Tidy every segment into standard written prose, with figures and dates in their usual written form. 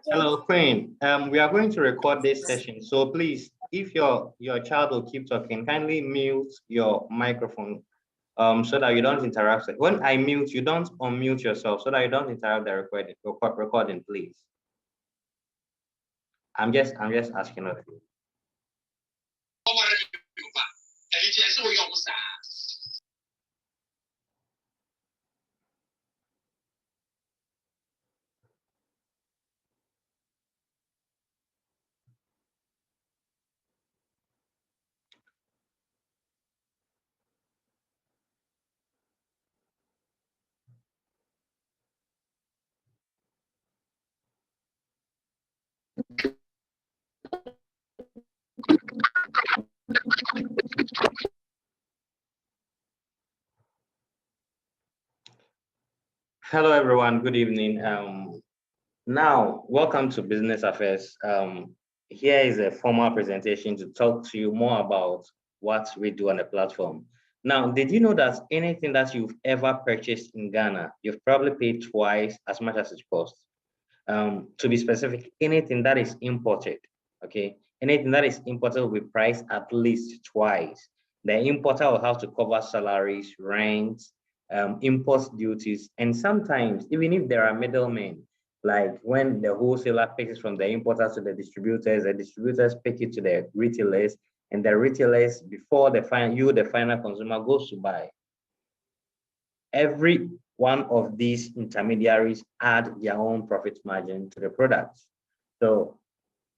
Hello, Queen. We are going to record this session, so please, if your child will keep talking, kindly mute your microphone, so that you don't interrupt. When I mute, you don't unmute yourself, so that you don't interrupt the recording, please. I'm just asking of you. Hello, everyone. Good evening. Now, welcome to Business Affairs. Here is a formal presentation to talk to you more about what we do on the platform. Now, did you know that anything that you've ever purchased in Ghana, you've probably paid twice as much as it costs? To be specific, anything that is imported, okay? Anything that is imported will be priced at least twice. The importer will have to cover salaries, rent, import duties, and sometimes, even if there are middlemen, like when the wholesaler picks it from the importers to the distributors pick it to the retailers, and the retailers, before the final consumer, goes to buy. Every one of these intermediaries add their own profit margin to the product. So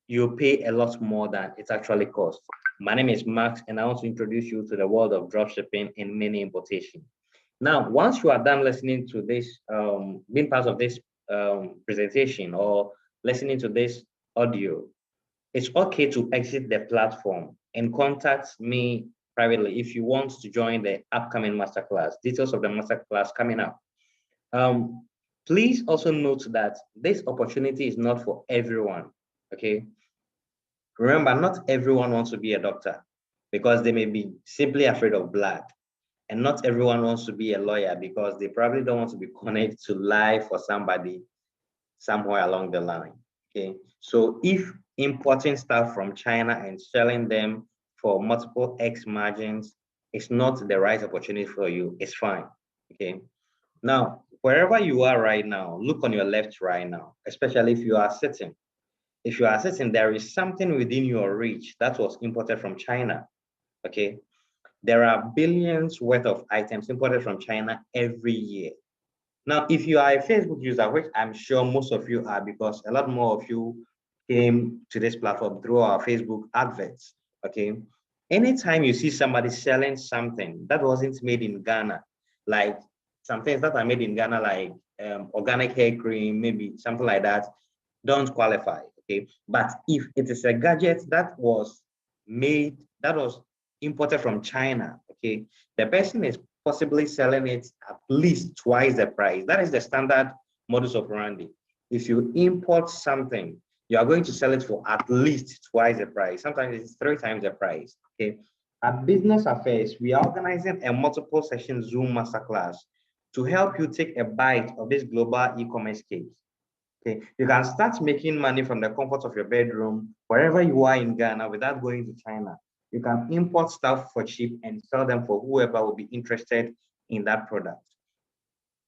you pay a lot more than it actually costs. My name is Max, and I want to introduce you to the world of dropshipping and mini importation. Now, once you are done listening to this, being part of this presentation or listening to this audio, it's okay to exit the platform and contact me privately if you want to join the upcoming masterclass. Details of the masterclass coming up. Please also note that this opportunity is not for everyone, okay? Remember, not everyone wants to be a doctor because they may be simply afraid of blood. And not everyone wants to be a lawyer because they probably don't want to be connected to lie for somebody somewhere along the line, okay? So if importing stuff from China and selling them for multiple X margins is not the right opportunity for you, it's fine, okay? Now, wherever you are right now, look on your left right now, especially if you are sitting. If you are sitting, there is something within your reach that was imported from China, okay? There are billions worth of items imported from China every year. Now, if you are a Facebook user, which I'm sure most of you are, because a lot more of you came to this platform through our Facebook adverts, okay? Anytime you see somebody selling something that wasn't made in Ghana, like some things that are made in Ghana, like organic hair cream, maybe something like that, don't qualify, okay? But if it is a gadget that was made, that was imported from China, okay, the person is possibly selling it at least twice the price. That is the standard modus operandi. If you import something, you are going to sell it for at least twice the price. Sometimes it's 3 times the price, okay? At Business Affairs, we are organizing a multiple session Zoom masterclass to help you take a bite of this global e-commerce case. Okay, you can start making money from the comfort of your bedroom, wherever you are in Ghana, without going to China. You can import stuff for cheap and sell them for whoever will be interested in that product.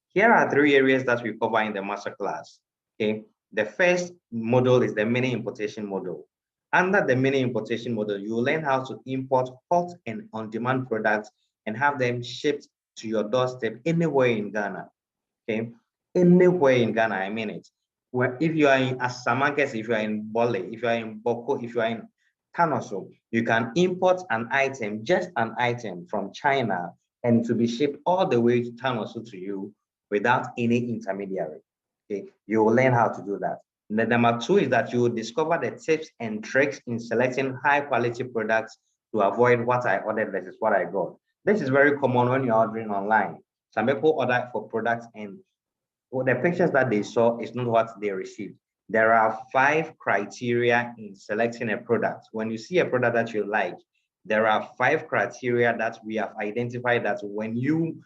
Here are 3 areas that we cover in the masterclass. Okay, the first model is the mini importation model. Under the mini importation model, you will learn how to import hot and on-demand products and have them shipped to your doorstep anywhere in Ghana. Okay, anywhere in Ghana, I mean it. Where if you are in Asamankes, if you are in Bole, if you are in Boko, if you are in Tanoso, you can import an item, just an item from China, and to be shipped all the way to Tanoso to you without any intermediary. Okay, you will learn how to do that. The number 2 is that you will discover the tips and tricks in selecting high quality products to avoid what I ordered versus what I got. This is very common when you're ordering online. Some people order for products and the pictures that they saw is not what they received. There are 5 criteria in selecting a product. When you see a product that you like, there are 5 criteria that we have identified that when you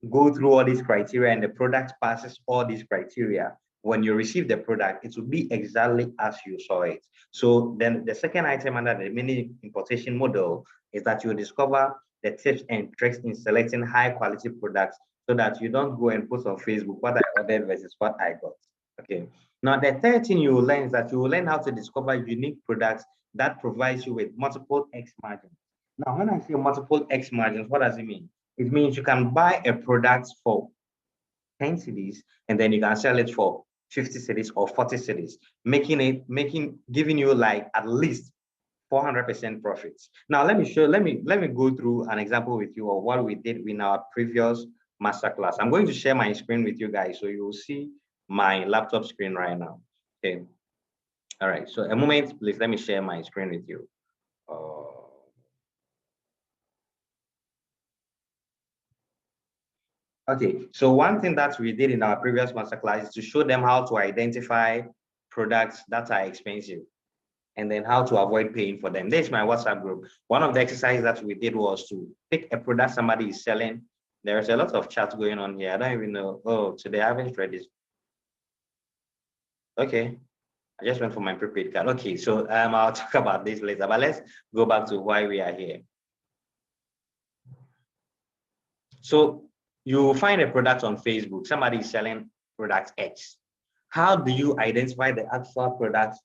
go through all these criteria and the product passes all these criteria, when you receive the product, it will be exactly as you saw it. So then the second item under the mini importation model is that you discover the tips and tricks in selecting high quality products so that you don't go and post on Facebook what I ordered versus what I got. Okay. Now, the third thing you will learn is that you will learn how to discover unique products that provides you with multiple X margins. Now, when I say multiple X margins, what does it mean? It means you can buy a product for 10 cedis and then you can sell it for 50 cedis or 40 cedis, giving you like at least 400% profits. Now, let me go through an example with you of what we did in our previous masterclass. I'm going to share my screen with you guys so you will see my laptop screen right now. Okay. All right. So a moment, please. Let me share my screen with you. Okay, so one thing that we did in our previous masterclass is to show them how to identify products that are expensive and then how to avoid paying for them. This is my WhatsApp group. One of the exercises that we did was to pick a product somebody is selling. There's a lot of chat going on here. I don't even know. Oh, today I haven't read this. Okay, I just went for my prepaid card. Okay, so I'll talk about this later, but let's go back to why we are here. So you find a product on Facebook, somebody is selling product X. How do you identify the actual product?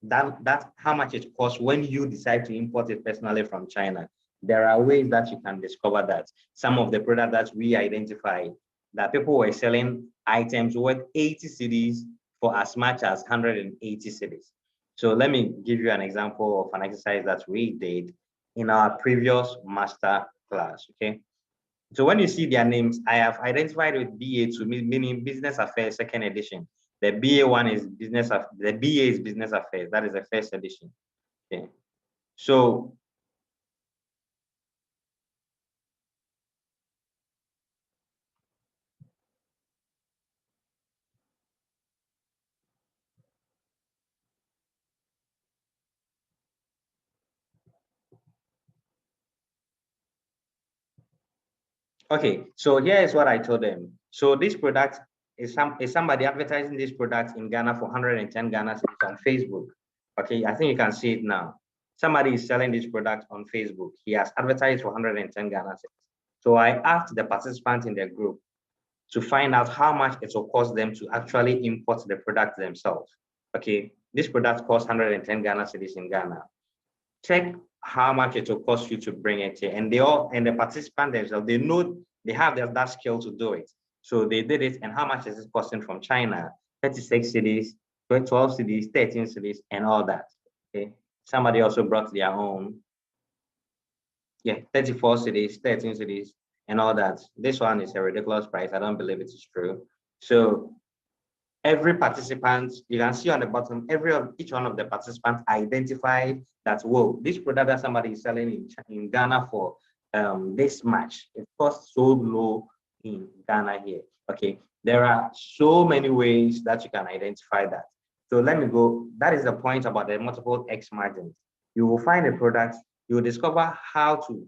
That's how much it costs when you decide to import it personally from China. There are ways that you can discover that. Some of the products that we identified, that people were selling items worth 80 cedis for as much as 180 cedis. So let me give you an example of an exercise that we did in our previous master class, okay? So when you see their names, I have identified with BA2, meaning Business Affairs Second Edition. The BA1 is the BA is Business Affairs. That is the first edition. Okay. So okay, so here is what I told them. So this product is somebody advertising this product in Ghana for 110 Ghana cedis on Facebook. Okay, I think you can see it now. Somebody is selling this product on Facebook. He has advertised for 110 Ghana cedis. So I asked the participants in the group to find out how much it will cost them to actually import the product themselves. Okay, this product costs 110 Ghana cedis in Ghana. Check how much it will cost you to bring it here. And the participants themselves, they know they have that skill to do it. So they did it. And how much is it costing from China? 36 cedis, 12 cedis, 13 cedis, and all that. Okay. Somebody also brought their own. Yeah, 34 cedis, 13 cedis, and all that. This one is a ridiculous price. I don't believe it is true. So every participant, you can see on the bottom, each one of the participants identified that, whoa, this product that somebody is selling in Ghana for this much, it costs so low in Ghana here. Okay, there are so many ways that you can identify that. So let me go. That is the point about the multiple X margins. You will find a product, you will discover how to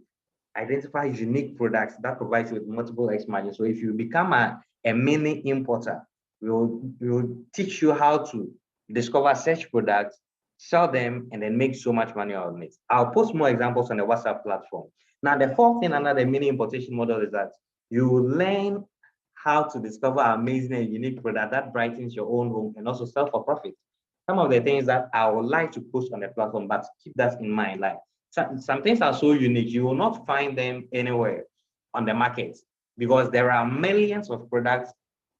identify unique products that provide you with multiple X margins. So if you become a mini importer, we'll teach you how to discover such products, sell them, and then make so much money on it. I'll post more examples on the WhatsApp platform. Now, the fourth thing under the mini importation model is that you will learn how to discover amazing and unique product that brightens your own home and also sell for profit. Some of the things that I would like to post on the platform, but keep that in mind. Like some things are so unique, you will not find them anywhere on the market because there are millions of products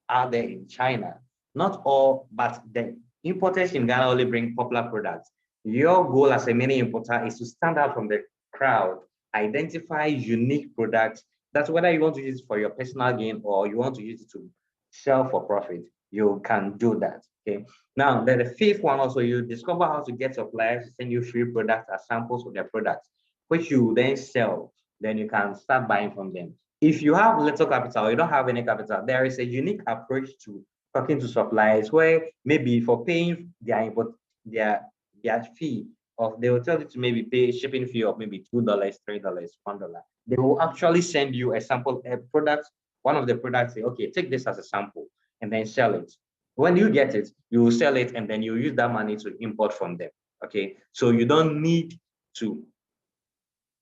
out there in China. Not all, but the importers in Ghana only bring popular products. Your goal as a mini importer is to stand out from the crowd, identify unique products. That's whether you want to use it for your personal gain or you want to use it to sell for profit, you can do that. Okay. Now, then the fifth one also, you discover how to get suppliers to send you free products as samples of their products, which you then sell. Then you can start buying from them. If you have little capital, you don't have any capital, there is a unique approach to talking to suppliers where maybe for paying their fee, they will tell you to maybe pay shipping fee of maybe $2, $3, $1. They will actually send you a sample a product, one of the products, say, okay, take this as a sample and then sell it. When you get it, you will sell it and then you use that money to import from them. Okay, so you don't need to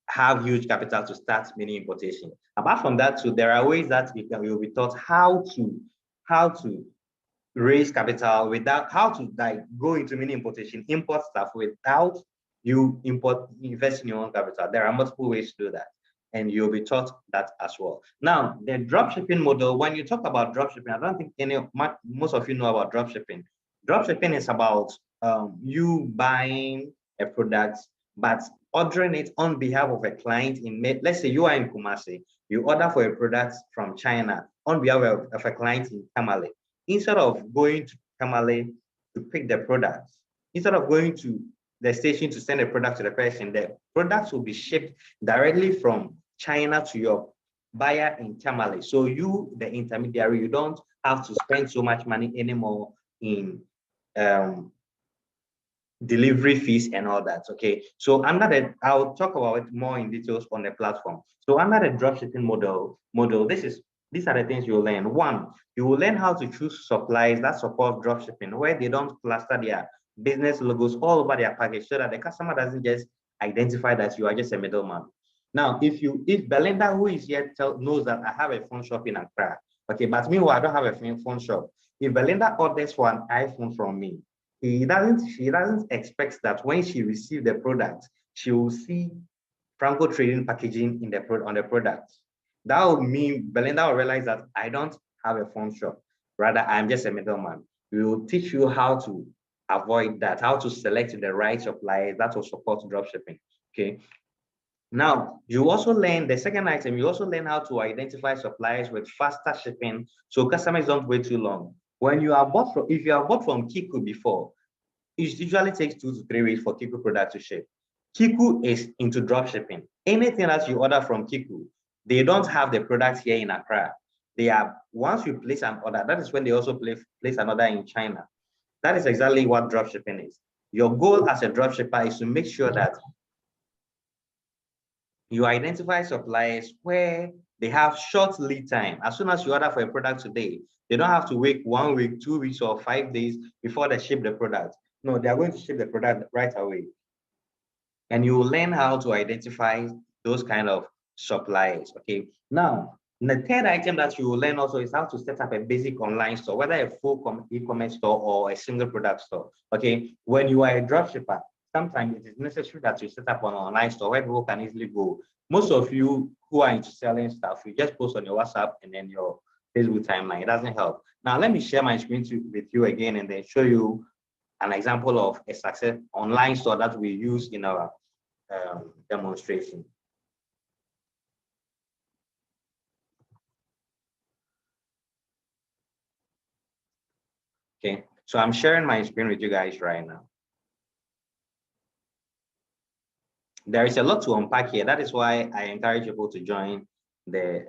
have huge capital to start mini importation. Apart from that, too, there are ways that you'll be taught how to raise capital without how to like go into mini importation, import stuff without you invest in your own capital. There are multiple ways to do that, and you'll be taught that as well. Now, the drop shipping model, when you talk about drop shipping, I don't think most of you know about drop shipping. Drop shipping is about you buying a product, but ordering it on behalf of a client let's say you are in Kumasi, you order for a product from China on behalf of a client in Tamale. Instead of going to Tamale to pick the products, instead of going to the station to send a product to the person, the products will be shipped directly from China to your buyer in Tamale. So you, the intermediary, you don't have to spend so much money anymore in delivery fees and all that. Okay, so I'll talk about it more in details on the platform. So under the dropshipping model, these are the things you'll learn. One, you will learn how to choose suppliers that support dropshipping, where they don't cluster their business logos all over their package so that the customer doesn't just identify that you are just a middleman. Now, if Belinda, who is here, knows that I have a phone shop in Accra, okay, but meanwhile, I don't have a phone shop. If Belinda orders for an iPhone from me, she doesn't expect that when she receives the product, she will see Franco Trading packaging on the product. That will mean Belinda will realize that I don't have a phone shop. Rather, I'm just a middleman. We will teach you how to avoid that, how to select the right suppliers that will support dropshipping. Okay. Now, you also learn the second item, you also learn how to identify suppliers with faster shipping so customers don't wait too long. When you are bought from, if you are bought from Kiku before, it usually takes 2 to 3 weeks for Kiku product to ship. Kiku is into drop shipping. Anything that you order from Kiku, they don't have the product here in Accra. They are, once you place an order, that is when they also place an order in China. That is exactly what drop shipping is. Your goal as a drop shipper is to make sure that you identify suppliers where they have short lead time. As soon as you order for a product today, they don't have to wait 1 week, 2 weeks, or 5 days before they ship the product. No, they are going to ship the product right away. And you will learn how to identify those kind of suppliers. Okay. Now, the third item that you will learn also is how to set up a basic online store, whether a full e-commerce store or a single product store. Okay. When you are a dropshipper, sometimes it is necessary that you set up an online store where people can easily go. Most of you who are into selling stuff, you just post on your WhatsApp and then your Facebook timeline. It doesn't help. Now, let me share my screen with you again and then show you an example of a success online store that we use in our demonstration. Okay, so I'm sharing my screen with you guys right now. There is a lot to unpack here. That is why I encourage people to join the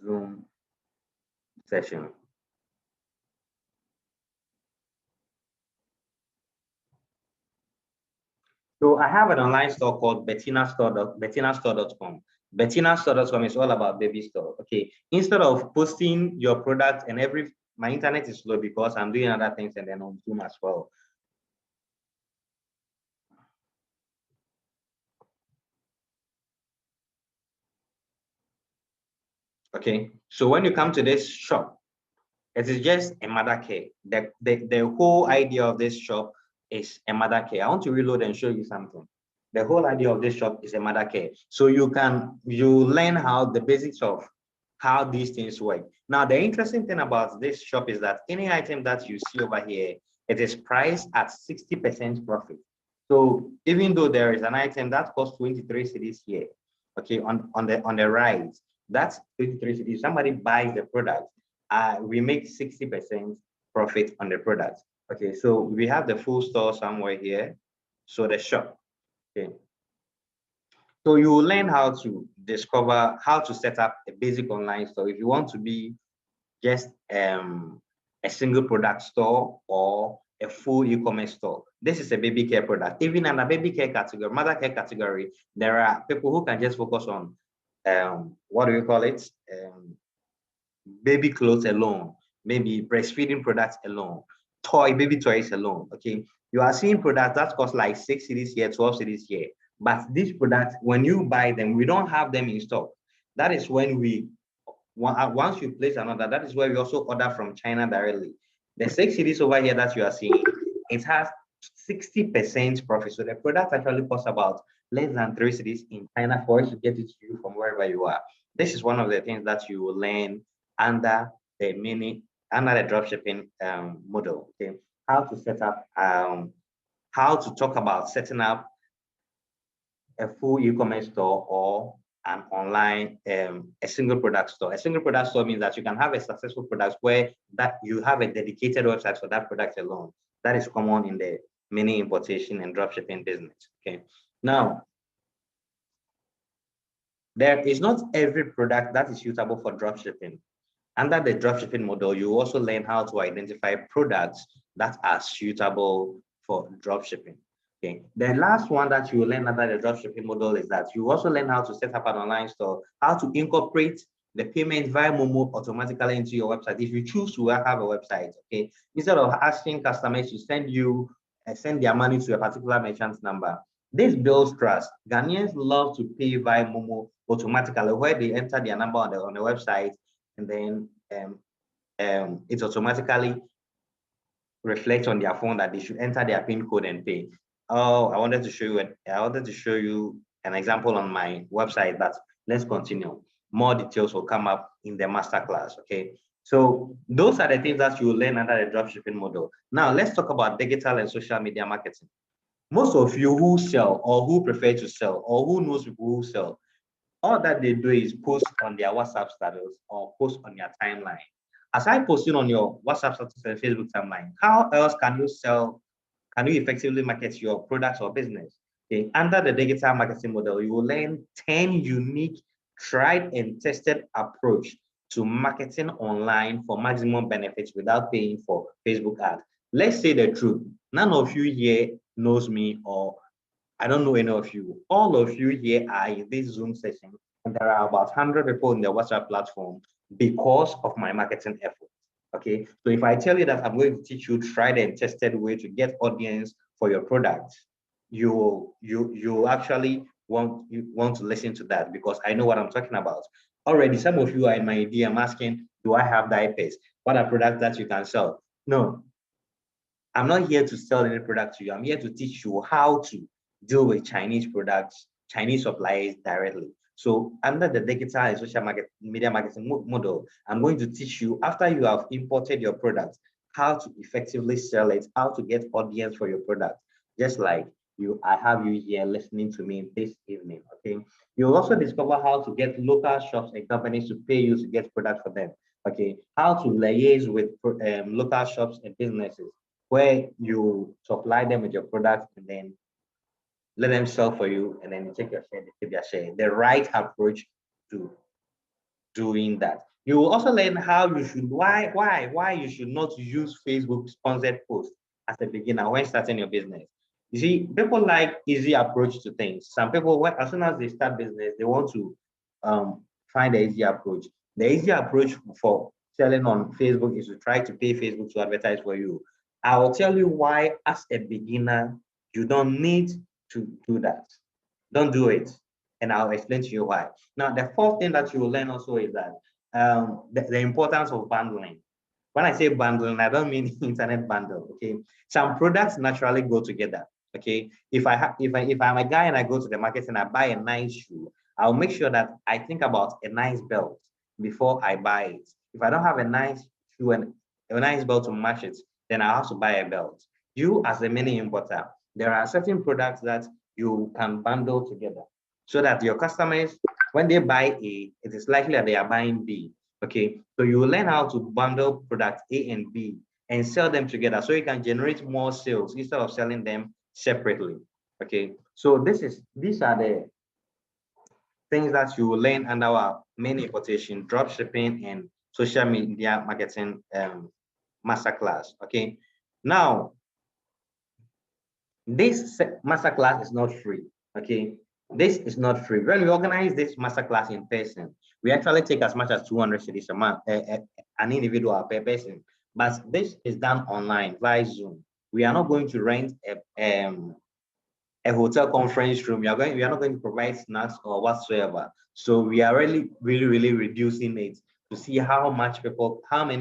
Zoom session. So I have an online store called bettinastore.com. Bettinastore.com is all about baby store. Okay, instead of posting your product and my internet is slow because I'm doing other things and then on Zoom as well. Okay, so when you come to this shop, it is just a mother care. The whole idea of this shop is a mother care. I want to reload and show you something. The whole idea of this shop is a mother care. So you learn how the basics of how these things work. Now, the interesting thing about this shop is that any item that you see over here, it is priced at 60% profit. So even though there is an item that costs 23 cedis here, okay, on the right, that's 23 cedis. Somebody buys the product, we make 60% profit on the product. Okay, so we have the full store somewhere here. So the shop, okay. So you will learn how to discover how to set up a basic online store. If you want to be just a single product store or a full e-commerce store. This is a baby care product. Even in the baby care category, mother care category, there are people who can just focus on what do you call it? Baby clothes alone, maybe breastfeeding products alone, baby toys alone. Okay, you are seeing products that cost like 6 cedis here, 12 cedis here. But these products, when you buy them, we don't have them in stock. That is when once you place an order, that is where we also order from China directly. The 6 cedis over here that you are seeing, it has 60% profit. So the product actually costs about less than 3 cedis in China for us to get it to you from wherever you are. This is one of the things that you will learn under the dropshipping model. Okay, how to set up, how to talk about setting up a full e-commerce store or an online a single product store. A single product store means that you can have a successful product where that you have a dedicated website for that product alone. That is common in the mini importation and dropshipping business. Okay, now there is not every product that is suitable for dropshipping. Under the dropshipping model, you also learn how to identify products that are suitable for dropshipping. Okay. The last one that you will learn under the dropshipping model is that you also learn how to set up an online store, how to incorporate the payment via Momo automatically into your website. If you choose to have a website, okay, instead of asking customers to send their money to a particular merchant's number. This builds trust. Ghanaians love to pay via Momo automatically, where they enter their number on the website, and then it automatically reflects on their phone that they should enter their PIN code and pay. Oh, I wanted to show you an example on my website, but let's continue. More details will come up in the masterclass. Okay. So those are the things that you will learn under the dropshipping model. Now let's talk about digital and social media marketing. Most of you who sell or who prefer to sell or who knows people who sell, all that they do is post on their WhatsApp status or post on their timeline. Aside posting on your WhatsApp status and Facebook timeline, how else can you sell? Can you effectively market your products or business? Okay. Under the digital marketing model, you will learn 10 unique, tried and tested approach to marketing online for maximum benefits without paying for Facebook ads. Let's say the truth. None of you here knows me, or I don't know any of you. All of you here are in this Zoom session, and there are about 100 people in the WhatsApp platform because of my marketing efforts. Okay, so if I tell you that I'm going to teach you tried and tested way to get audience for your product, you actually want to listen to that, because I know what I'm talking about. Already, some of you are in my DM asking, do I have diapers? What are products that you can sell? No, I'm not here to sell any product to you. I'm here to teach you how to deal with Chinese products, Chinese suppliers directly. So under the digital and social media marketing model, I'm going to teach you, after you have imported your product, how to effectively sell it, how to get audience for your product. Just like I have you here listening to me this evening. Okay. You'll also discover how to get local shops and companies to pay you to get product for them. Okay. How to liaise with local shops and businesses, where you supply them with your product and then let them sell for you, and then you take your share, they take their share. The right approach to doing that. You will also learn how you should, why you should not use Facebook sponsored posts as a beginner when starting your business. You see, people like easy approach to things. Some people, as soon as they start business, they want to find the easy approach. The easy approach for selling on Facebook is to try to pay Facebook to advertise for you. I will tell you why, as a beginner, you don't need to do that. Don't do it. And I'll explain to you why. Now, the fourth thing that you will learn also is that the importance of bundling. When I say bundling, I don't mean internet bundle. Okay, some products naturally go together. Okay, if I'm a guy and I go to the market and I buy a nice shoe, I'll make sure that I think about a nice belt before I buy it. If I don't have a nice shoe and a nice belt to match it, then I have to buy a belt. You, as a mini importer, there are certain products that you can bundle together, so that your customers, when they buy A, it is likely that they are buying B. Okay, so you will learn how to bundle products A and B and sell them together, so you can generate more sales instead of selling them separately. Okay, so these are the things that you will learn under our main importation, drop shipping, and social media marketing masterclass. Okay, now This masterclass is not free, okay? This is not free. When we organize this masterclass in person, we actually take as much as 200 cedis a month, an individual per person. But this is done online via Zoom. We are not going to rent a hotel conference room. We are not going to provide snacks or whatsoever. So we are really reducing it to see how many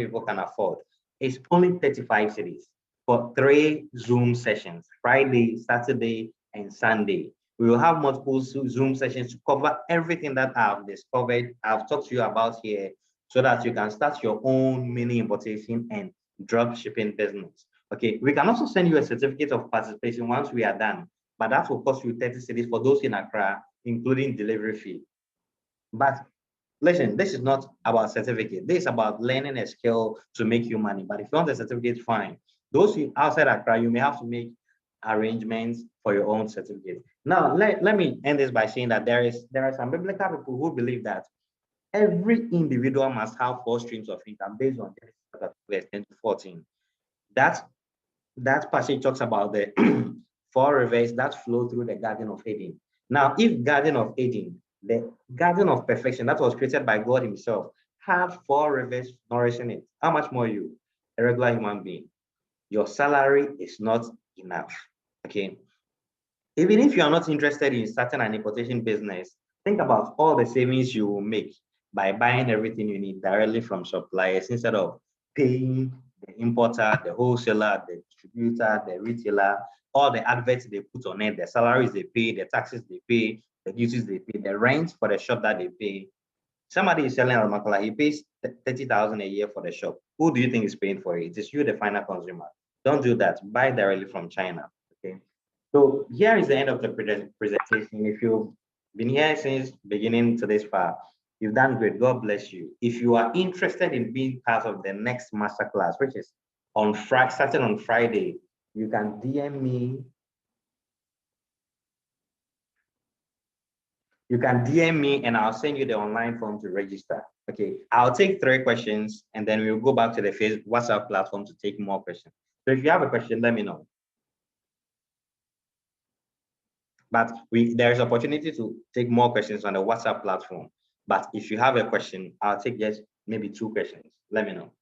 people can afford. It's only 35 cedis for 3 Zoom sessions, Friday, Saturday, and Sunday. We will have multiple Zoom sessions to cover everything that I've discovered, I've talked to you about here, so that you can start your own mini importation and drop shipping business. Okay, we can also send you a certificate of participation once we are done, but that will cost you 30 cedis for those in Accra, including delivery fee. But listen, this is not about certificate. This is about learning a skill to make you money. But if you want a certificate, fine. Those outside Accra, you may have to make arrangements for your own certificate. Now, let me end this by saying that there are some biblical people who believe that every individual must have 4 streams of income based on Genesis 10-14. That passage talks about the 4 rivers that flow through the Garden of Eden. Now, if Garden of Eden, the Garden of Perfection that was created by God Himself, had 4 rivers nourishing it, how much more you, a regular human being? Your salary is not enough. Okay. Even if you are not interested in starting an importation business, think about all the savings you will make by buying everything you need directly from suppliers instead of paying the importer, the wholesaler, the distributor, the retailer, all the adverts they put on it, the salaries they pay, the taxes they pay, the duties they pay, the rent for the shop that they pay. Somebody is selling Almakala, he pays 30,000 a year for the shop. Who do you think is paying for it? It is you, the final consumer. Don't do that. Buy directly from China. Okay. So here is the end of the presentation. If you've been here since beginning to this far, you've done great. God bless you. If you are interested in being part of the next masterclass, which is starting on Friday, you can DM me. You can DM me and I'll send you the online form to register. Okay, I'll take 3 questions and then we'll go back to the WhatsApp platform to take more questions. So if you have a question, let me know. But there's opportunity to take more questions on the WhatsApp platform. But if you have a question, I'll take just maybe 2 questions. Let me know.